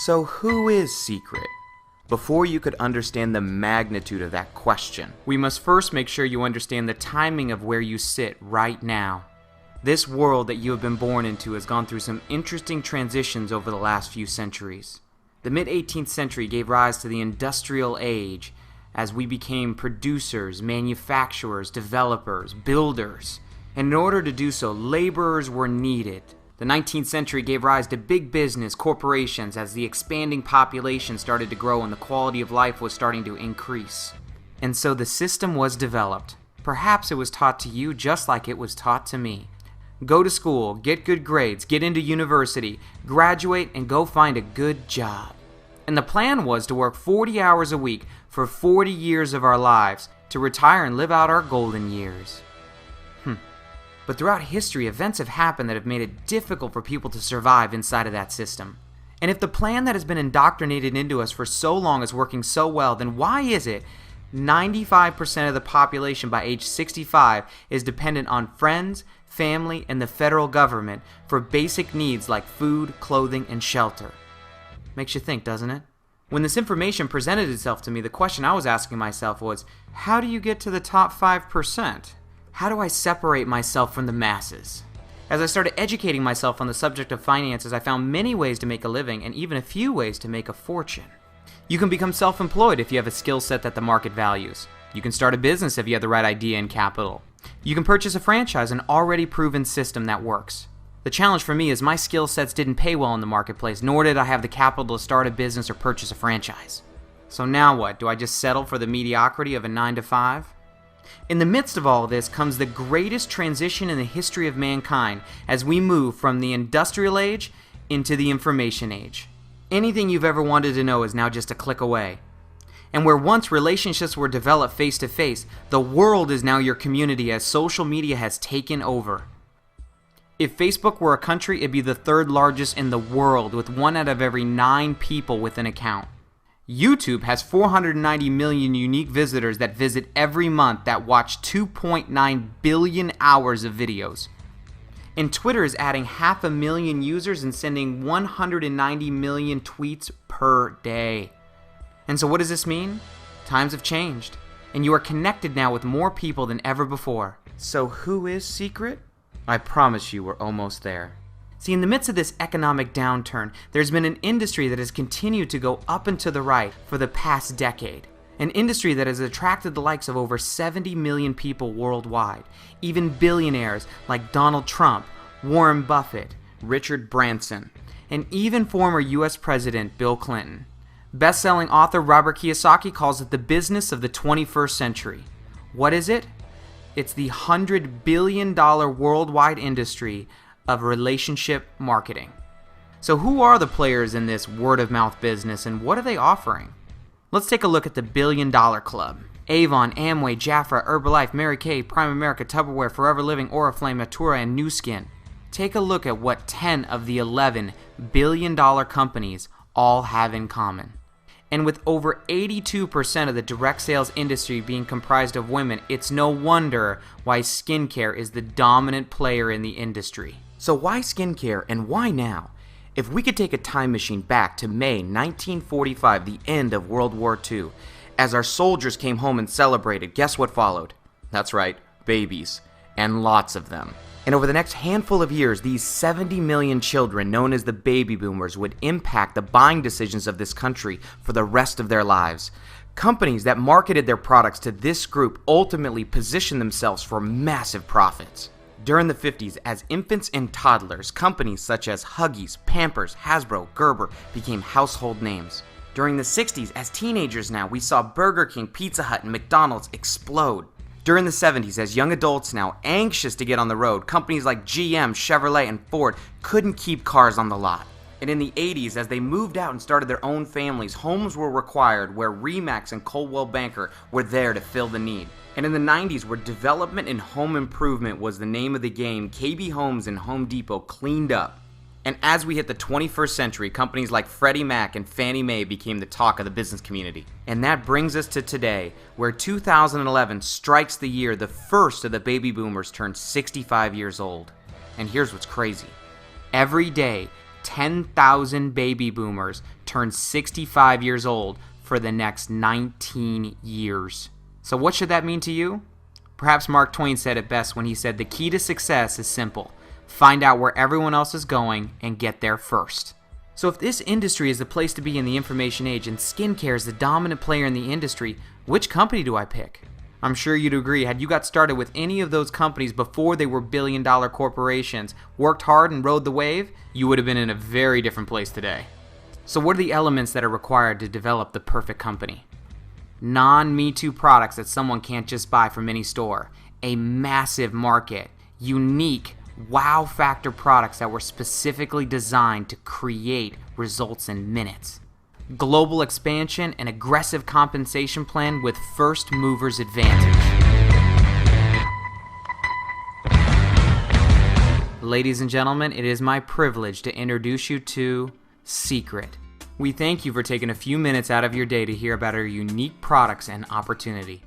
So who is Seacret? Before you could understand the magnitude of that question, we must first make sure you understand the timing of where you sit right now. This world that you have been born into has gone through some interesting transitions over the last few centuries. The mid-18th century gave rise to the industrial age as we became producers, manufacturers, developers, builders. And in order to do so, laborers were needed. The 19th century gave rise to big business, corporations, as the expanding population started to grow and the quality of life was starting to increase. And so the system was developed. Perhaps it was taught to you just like it was taught to me. Go to school, get good grades, get into university, graduate, and go find a good job. And the plan was to work 40 hours a week for 40 years of our lives, to retire and live out our golden years. But throughout history, events have happened that have made it difficult for people to survive inside of that system. And if the plan that has been indoctrinated into us for so long is working so well, then why is it 95% of the population by age 65 is dependent on friends, family, and the federal government for basic needs like food, clothing, and shelter? Makes you think, doesn't it? When this information presented itself to me, the question I was asking myself was, how do you get to the top 5%? How do I separate myself from the masses? As I started educating myself on the subject of finances, I found many ways to make a living and even a few ways to make a fortune. You can become self-employed if you have a skill set that the market values. You can start a business if you have the right idea and capital. You can purchase a franchise, an already proven system that works. The challenge for me is my skill sets didn't pay well in the marketplace, nor did I have the capital to start a business or purchase a franchise. So now what? Do I just settle for the mediocrity of a 9-to-5? In the midst of all of this comes the greatest transition in the history of mankind as we move from the industrial age into the information age. Anything you've ever wanted to know is now just a click away. And where once relationships were developed face to face, the world is now your community as social media has taken over. If Facebook were a country, it'd be the third largest in the world, with 1 out of every 9 people with an account. YouTube has 490 million unique visitors that visit every month that watch 2.9 billion hours of videos. And Twitter is adding 500,000 users and sending 190 million tweets per day. And so what does this mean? Times have changed, and you are connected now with more people than ever before. So who is Seacret? I promise you we're almost there. See, in the midst of this economic downturn, there's been an industry that has continued to go up and to the right for the past decade. An industry that has attracted the likes of over 70 million people worldwide, even billionaires like Donald Trump, Warren Buffett, Richard Branson, and even former US President Bill Clinton. Best-selling author Robert Kiyosaki calls it the business of the 21st century. What is it? It's the $100 billion worldwide industry of relationship marketing. So who are the players in this word-of-mouth business and what are they offering? Let's take a look at the $1 billion club. Avon, Amway, Jafra, Herbalife, Mary Kay, Prime America, Tupperware, Forever Living, Oriflame, Natura, and Nu Skin. Take a look at what 10 of the 11 billion-dollar companies all have in common. And with over 82% of the direct sales industry being comprised of women, it's no wonder why skincare is the dominant player in the industry. So why skincare and why now? If we could take a time machine back to May 1945, the end of World War II, as our soldiers came home and celebrated, guess what followed? That's right, babies, and lots of them. And over the next handful of years, these 70 million children, known as the baby boomers, would impact the buying decisions of this country for the rest of their lives. Companies that marketed their products to this group ultimately positioned themselves for massive profits. During the 50s, as infants and toddlers, companies such as Huggies, Pampers, Hasbro, Gerber became household names. During the 60s, as teenagers now, we saw Burger King, Pizza Hut, and McDonald's explode. During the 70s, as young adults now, anxious to get on the road, companies like GM, Chevrolet, and Ford couldn't keep cars on the lot. And in the 80s, as they moved out and started their own families, homes were required where Remax and Coldwell Banker were there to fill the need. And in the 90s, where development and home improvement was the name of the game, KB Homes and Home Depot cleaned up. And as we hit the 21st century, companies like Freddie Mac and Fannie Mae became the talk of the business community. And that brings us to today, where 2011 strikes the year the first of the baby boomers turned 65 years old. And here's what's crazy. Every day, 10,000 baby boomers turn 65 years old for the next 19 years. So what should that mean to you? Perhaps Mark Twain said it best when he said the key to success is simple. Find out where everyone else is going and get there first. So if this industry is the place to be in the information age and skincare is the dominant player in the industry, which company do I pick? I'm sure you'd agree, had you got started with any of those companies before they were billion-dollar corporations, worked hard and rode the wave, you would have been in a very different place today. So what are the elements that are required to develop the perfect company? Non-Me Too products that someone can't just buy from any store. A massive market. Unique, wow factor products that were specifically designed to create results in minutes. Global expansion and aggressive compensation plan with first mover's advantage. Ladies and gentlemen, it is my privilege to introduce you to Seacret. We thank you for taking a few minutes out of your day to hear about our unique products and opportunity.